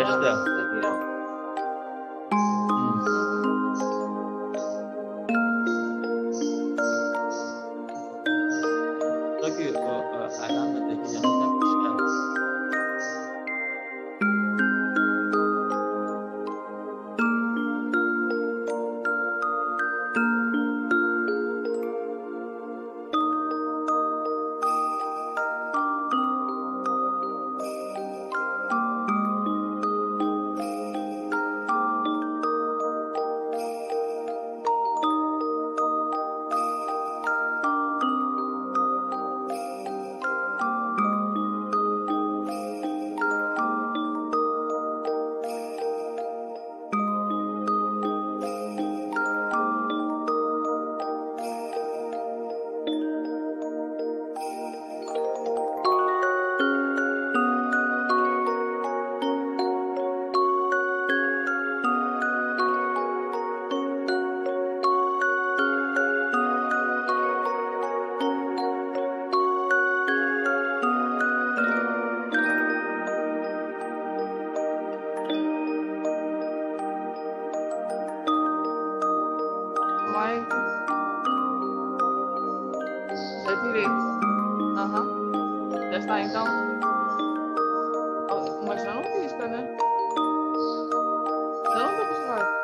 festa. Só que a arama daqui já não tá fechada. Já tirei. Já está então. Mas já não pisca, né? Já não está piscando.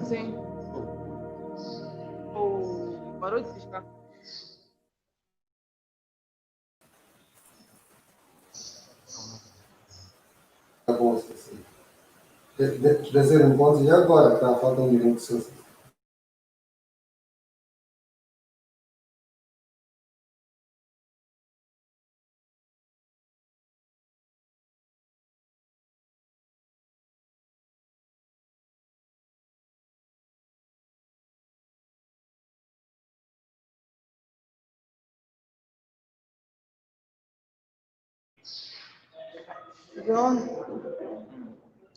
Sim. Parou de piscar. Tá bom, esqueci. Descer pontos e agora, tá? Falta um minuto.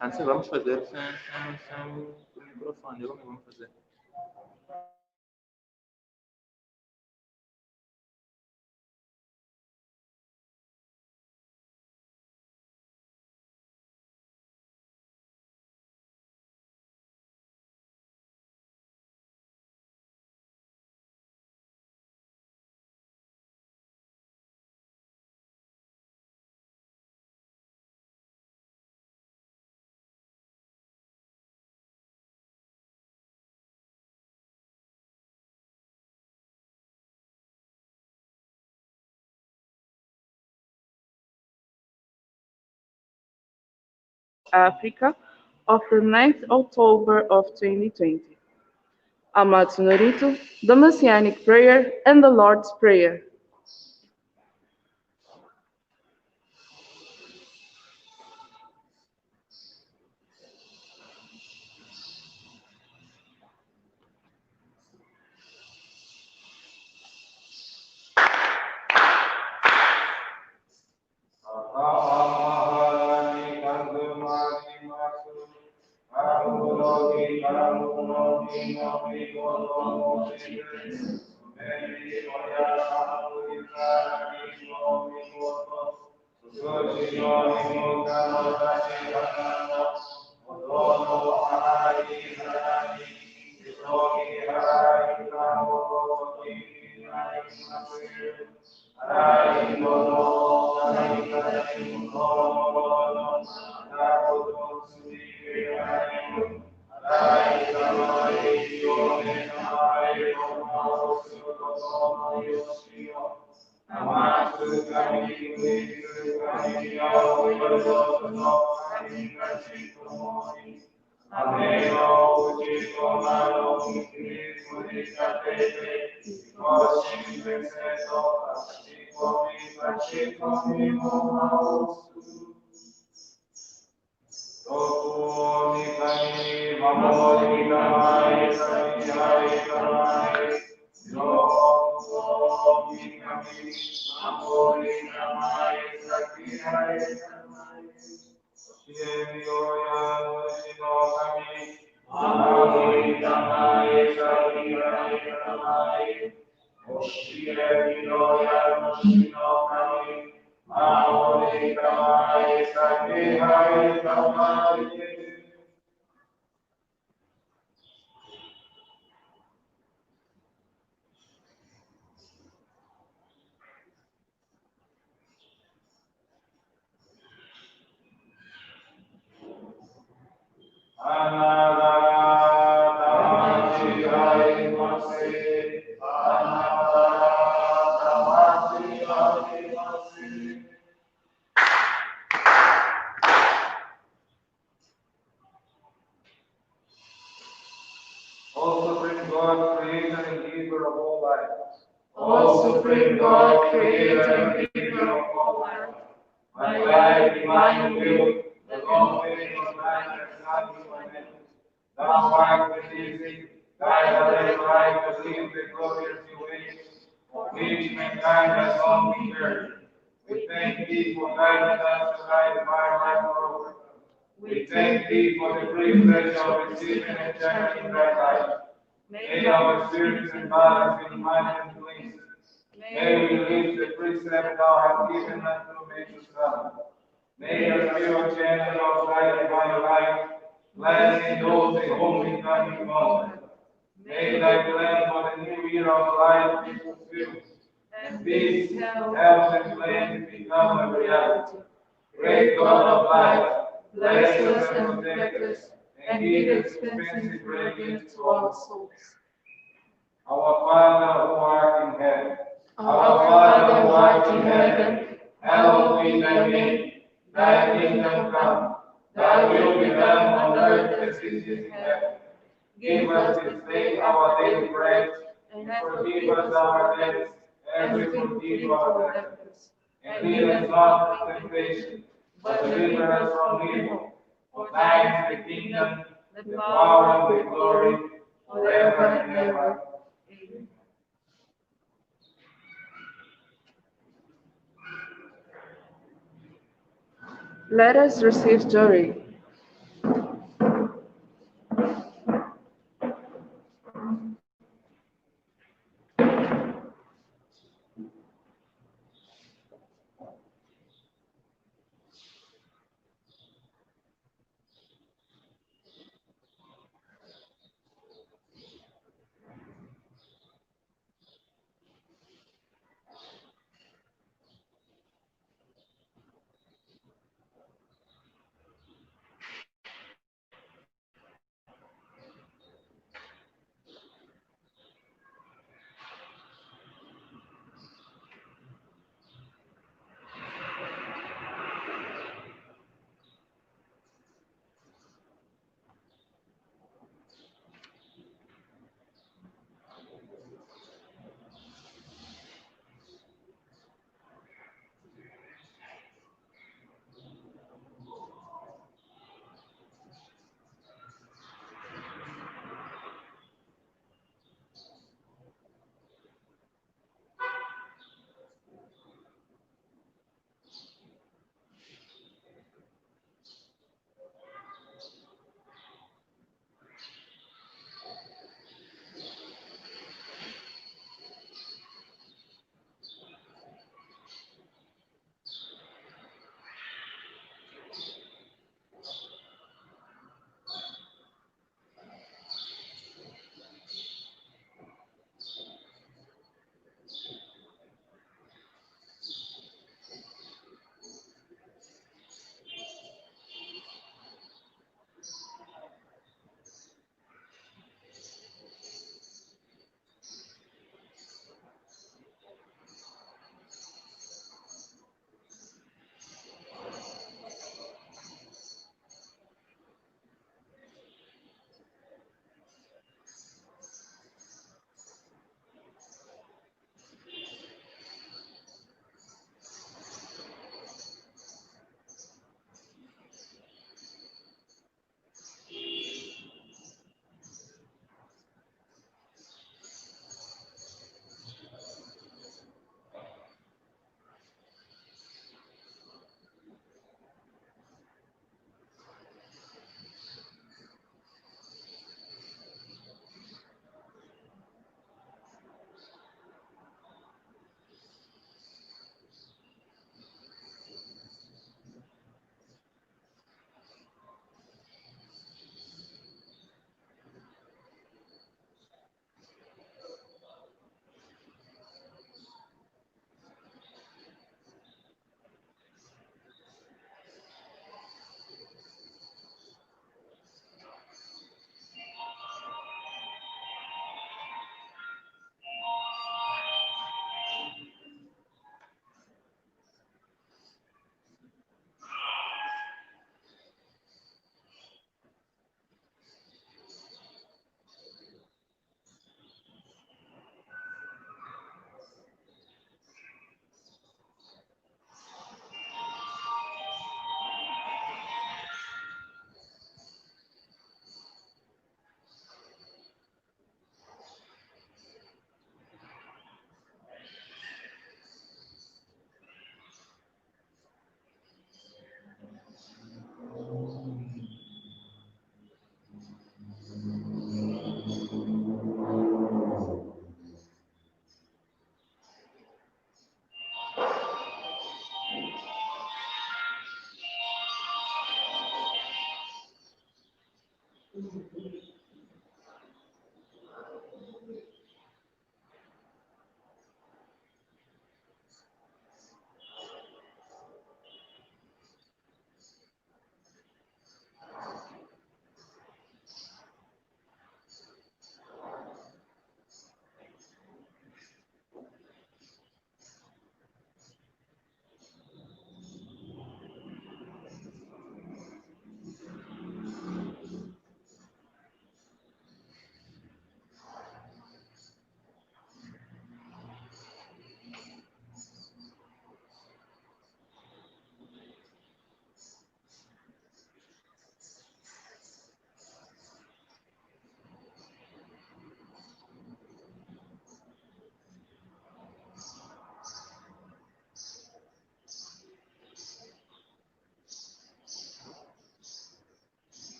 Antes vamos fazer sem o microfone. Eu vamos fazer. Africa of the 9th October of 2020. Amado Sonorito, the Messianic Prayer and the Lord's Prayer. O Supreme God, creator and giver of all life. O Supreme God, creator and giver of all life, by thy divine will, the long fame of man has not been ended. Thou art releasing thy direct light to lead the glorious new age, for which mankind has long been yearning. We thank thee for guiding us to thy divine life forever. We thank thee for the privilege of receiving and sharing thy life. May our spirits and bodies be mind and cleansed. May we live the precept thou hast given us through nature's Son. May the pure channel of thy divine life blessing those in whom we come in contact. May thy plan for the new year of life be fulfilled, and peace, health, and plenty become a reality. Great God of life, bless us and protect us, and give expensive radiance to our souls. Our Father who art in heaven, Our Father who art in heaven, hallowed be thy name. Thy kingdom come, thy will be done on earth as it is in heaven. give us this day our daily bread, and forgive us our debts, as we forgive our debtors. And lead us not into temptation, but deliver us from evil. For thine is the kingdom, the power, and the glory, forever and ever. Amen. Let us receive joy.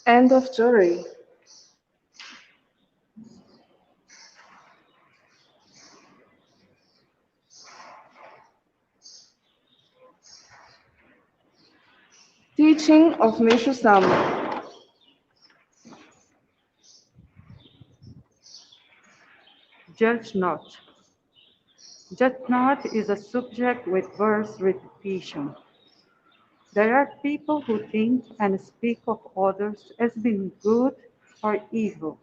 End of story. Teaching of Mishu Sama. Judge not. Judge not is a subject with verse repetition. There are people who think and speak of others as being good or evil.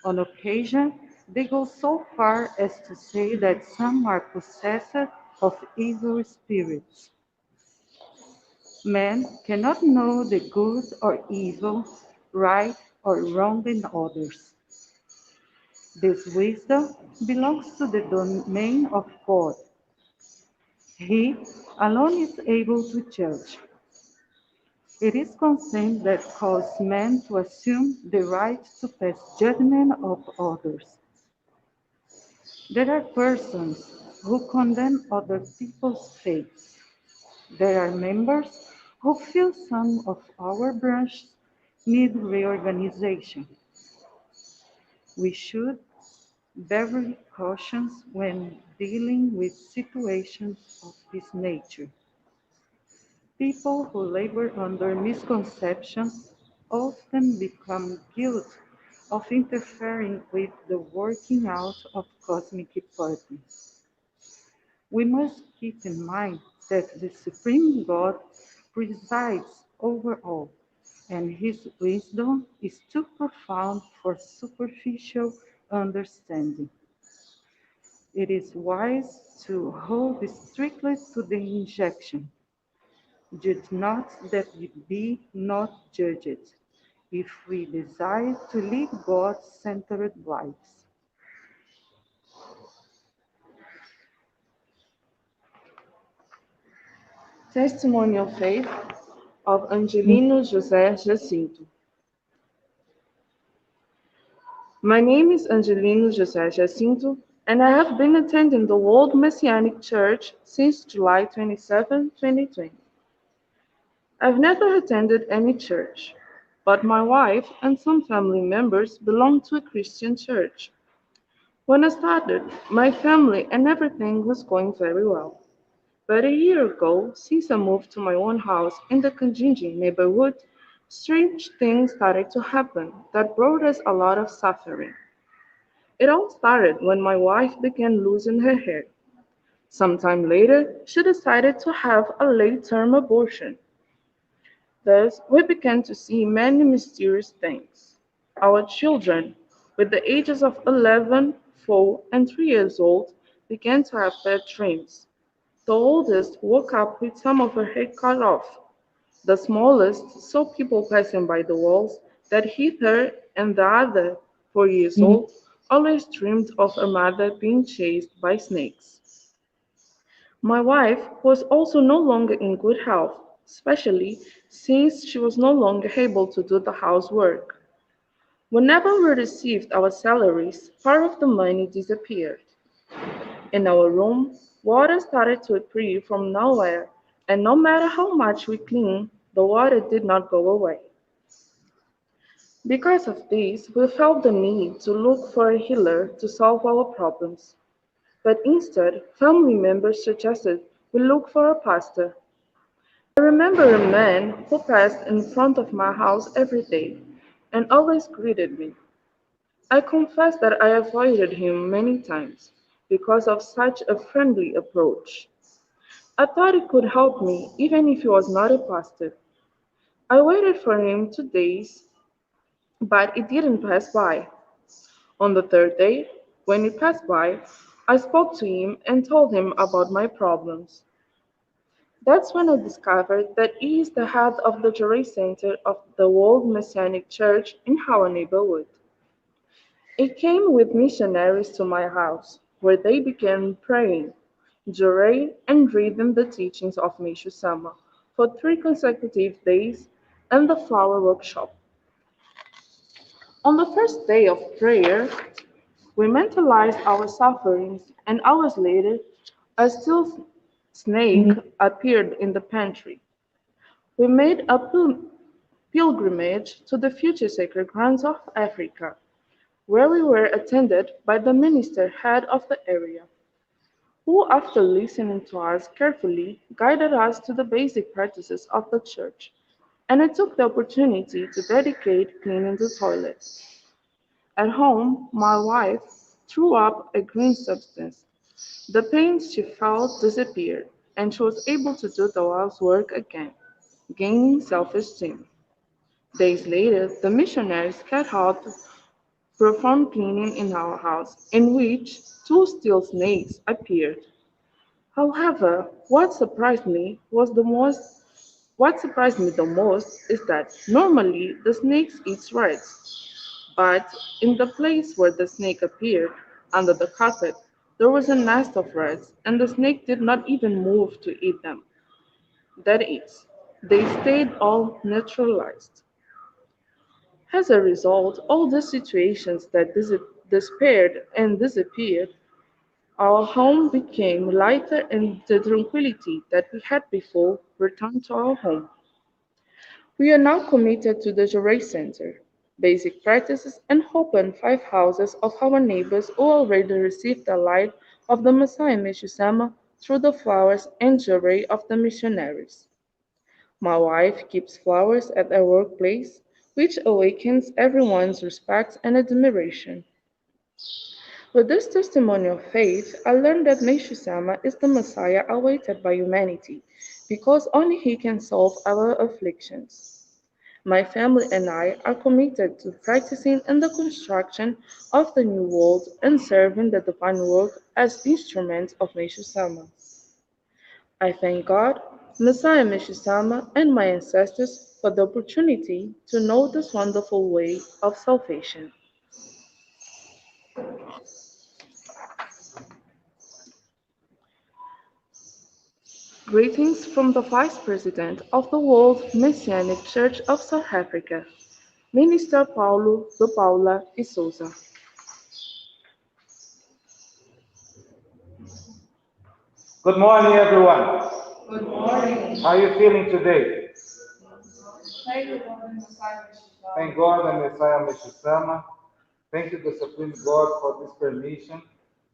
On occasion, they go so far as to say that some are possessed of evil spirits. Man cannot know the good or evil, right or wrong in others. This wisdom belongs to the domain of God. He alone is able to judge. It is consent that causes man to assume the right to pass judgment of others. There are persons who condemn other people's faiths. There are members who feel some of our branches need reorganization. We should very cautious when dealing with situations of this nature. People who labor under misconceptions often become guilty of interfering with the working out of cosmic purpose. We must keep in mind that the Supreme God presides over all, and his wisdom is too profound for superficial understanding. It is wise to hold strictly to the injunction, judge not that ye be not judged, if we desire to live God-centered lives. Testimony of Faith of Angelino José Jacinto. My name is Angelino José Jacinto, and I have been attending the World Messianic Church since July 27, 2020. I've never attended any church, but my wife and some family members belong to a Christian church. When I started, my family and everything was going very well. But a year ago, since I moved to my own house in the Kanjinji neighborhood, strange things started to happen that brought us a lot of suffering. It all started when my wife began losing her hair. Sometime later, she decided to have a late-term abortion. Thus, we began to see many mysterious things. Our children, with the ages of 11, 4, and 3 years old, began to have bad dreams. The oldest woke up with some of her hair cut off. The smallest saw people passing by the walls that hit her, and the other, 4 years old, always dreamed of her mother being chased by snakes. My wife was also no longer in good health, especially since she was no longer able to do the housework. Whenever we received our salaries, part of the money disappeared. In our room, water started to appear from nowhere, and no matter how much we cleaned, the water did not go away. Because of this, we felt the need to look for a healer to solve our problems. But instead, family members suggested we look for a pastor. I remember a man who passed in front of my house every day and always greeted me. I confess that I avoided him many times because of such a friendly approach. I thought it could help me even if he was not a pastor. I waited for him 2 days, but it didn't pass by. On the third day, when he passed by, I spoke to him and told him about my problems. That's when I discovered that he is the head of the Jury Center of the World Messianic Church in our neighborhood. He came with missionaries to my house, where they began praying, jury, and reading the teachings of Mishu Sama for 3 consecutive days and the flower workshop. On the first day of prayer, we mentalized our sufferings, and hours later, a steel snake appeared in the pantry. We made a pilgrimage to the future sacred grounds of Africa, where we were attended by the minister head of the area, who, after listening to us carefully, guided us to the basic practices of the church, and I took the opportunity to dedicate cleaning the toilets. At home, my wife threw up a green substance. The pain she felt disappeared, and she was able to do the housework again, gaining self-esteem. Days later, the missionaries set out to perform cleaning in our house, in which two steel snakes appeared. However, what surprised me the most is that normally the snakes eat rats, but in the place where the snake appeared, under the carpet, there was a nest of rats, and the snake did not even move to eat them. That is, they stayed all neutralized. As a result, all the situations that despaired and disappeared, our home became lighter and the tranquility that we had before returned to our home. We are now committed to the Juray Center, basic practices, and open 5 houses of our neighbors who already received the light of the Messiah Meshussama through the flowers and jewelry of the missionaries. My wife keeps flowers at her workplace, which awakens everyone's respect and admiration. With this testimony of faith, I learned that Meshussama is the Messiah awaited by humanity, because only He can solve our afflictions. My family and I are committed to practicing in the construction of the new world and serving the divine work as instruments of Meshussama. I thank God, Messiah Meshussama, and my ancestors for the opportunity to know this wonderful way of salvation. Greetings from the Vice President of the World Messianic Church of South Africa, Minister Paulo de Paula e Souza. Good morning, everyone. Good morning. How are you feeling today? Thank you, Lord Messiah. Thank God and Messiah Meshussama. Thank you, the Supreme God, for this permission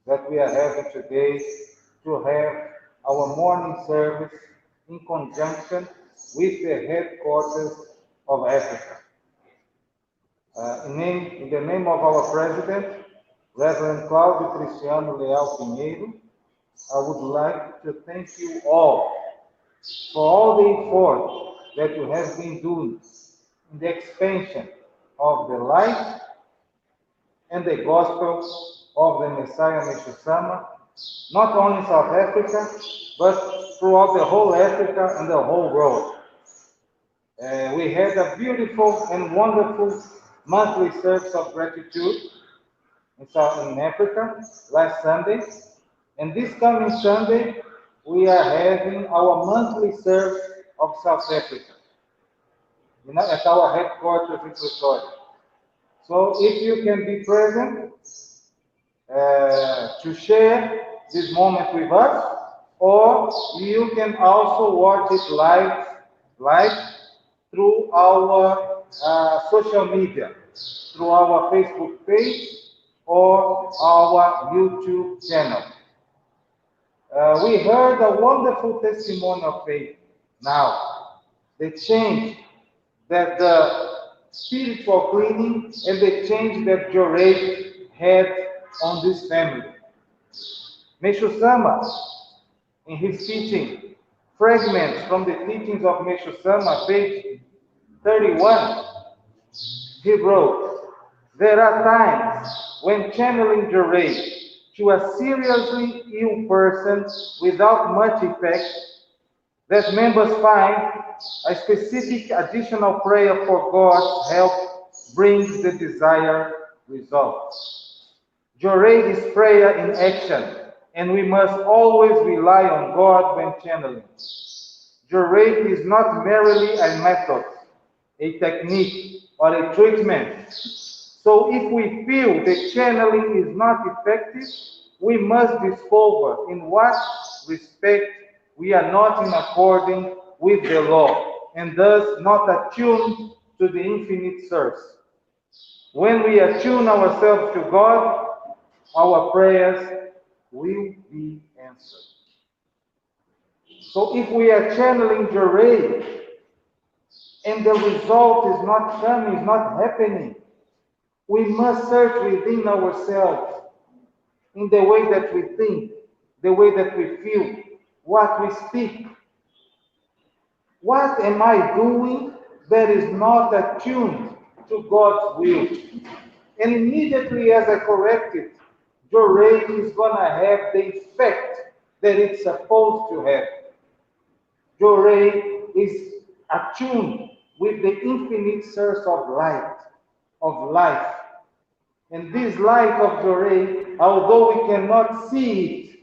that we are having today to have our morning service in conjunction with the headquarters of Africa. In the name of our President, Reverend Cláudio Cristiano Leal Pinheiro, I would like to thank you all for all the effort that you have been doing in the expansion of the light and the gospel of the Messiah Meshussama, not only in South Africa, but throughout the whole Africa and the whole world. We had a beautiful and wonderful monthly service of gratitude in Africa last Sunday, and this coming Sunday we are having our monthly service of South Africa, at our headquarters in Pretoria. So if you can be present to share this moment with us, or you can also watch it live through our social media, through our Facebook page or our YouTube channel. We heard a wonderful testimony of faith. Now, the change that the spiritual cleaning and the change that Jorei had on this family. Meshussama, in his teaching, fragments from the teachings of Meshussama, page 31, he wrote, "There are times when channeling Jorei to a seriously ill person without much effect, that members find a specific additional prayer for God's help brings the desired result. Jorei is prayer in action, and we must always rely on God when channeling. Jorei is not merely a method, a technique, or a treatment. So if we feel the channeling is not effective, we must discover in what respect we are not in accordance with the law, and thus not attuned to the infinite source. When we attune ourselves to God, our prayers will be answered. So if we are channeling Jorei and the result is not coming, is not happening, we must search within ourselves in the way that we think, the way that we feel, what we speak. What am I doing that is not attuned to God's will? And immediately as I correct it, Jorei is going to have the effect that it's supposed to have. Jorei is attuned with the infinite source of light, of life. And this light of Jorei, although we cannot see it,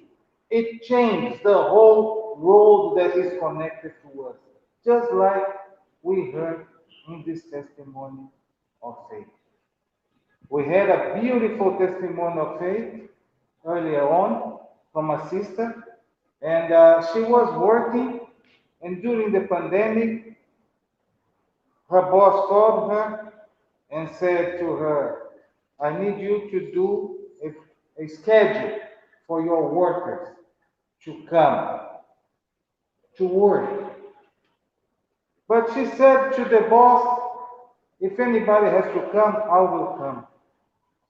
it changed the whole world that is connected to us. Just like we heard in this testimony of faith. We had a beautiful testimony of faith earlier on from a sister, and she was working, and during the pandemic, her boss called her and said to her, I need you to do a schedule for your workers to come to work. But she said to the boss, if anybody has to come, I will come.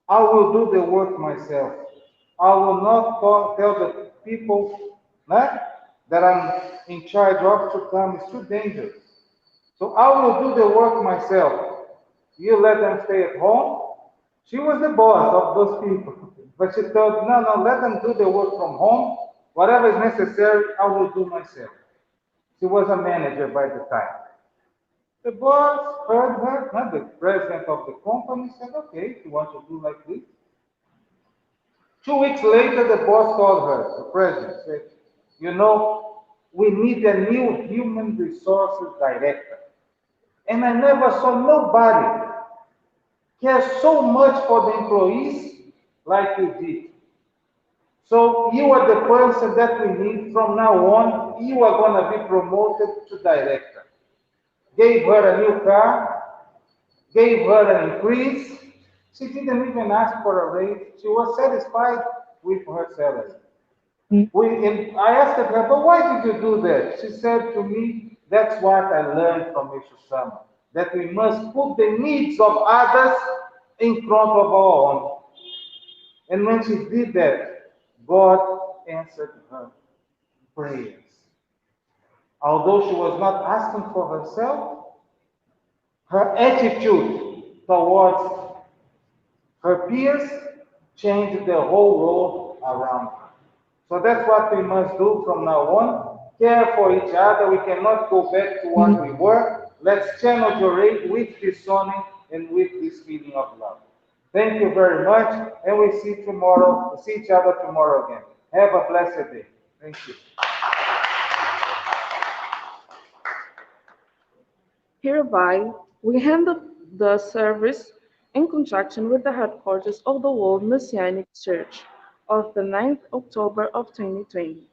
I will do the work myself. I will not tell the people that I'm in charge of to come. It's too dangerous. So I will do the work myself. You let them stay at home. She was the boss of those people. But she told, no, let them do the work from home. Whatever is necessary, I will do myself. She was a manager by the time. The boss heard her, the president of the company, said, okay, if you want to do like this. 2 weeks later, the boss called her, the president, said, we need a new human resources director. And I never saw nobody care so much for the employees like you did. So you are the person that we need from now on. You are going to be promoted to director. Gave her a new car, gave her an increase. She didn't even ask for a raise. She was satisfied with her salary. And I asked her, but why did you do that? She said to me, that's what I learned from Ishu-sama, that we must put the needs of others in front of our own. And when she did that, God answered her prayers. Although she was not asking for herself, her attitude towards her peers changed the whole world around her. So that's what we must do from now on. Care for each other. We cannot go back to what we were. Let's channel Jorei with this song and with this feeling of love. Thank you very much, and we see each other tomorrow again. Have a blessed day. Thank you. Hereby, we hand the service in conjunction with the headquarters of the World Messianic Church of the 9th October of 2020.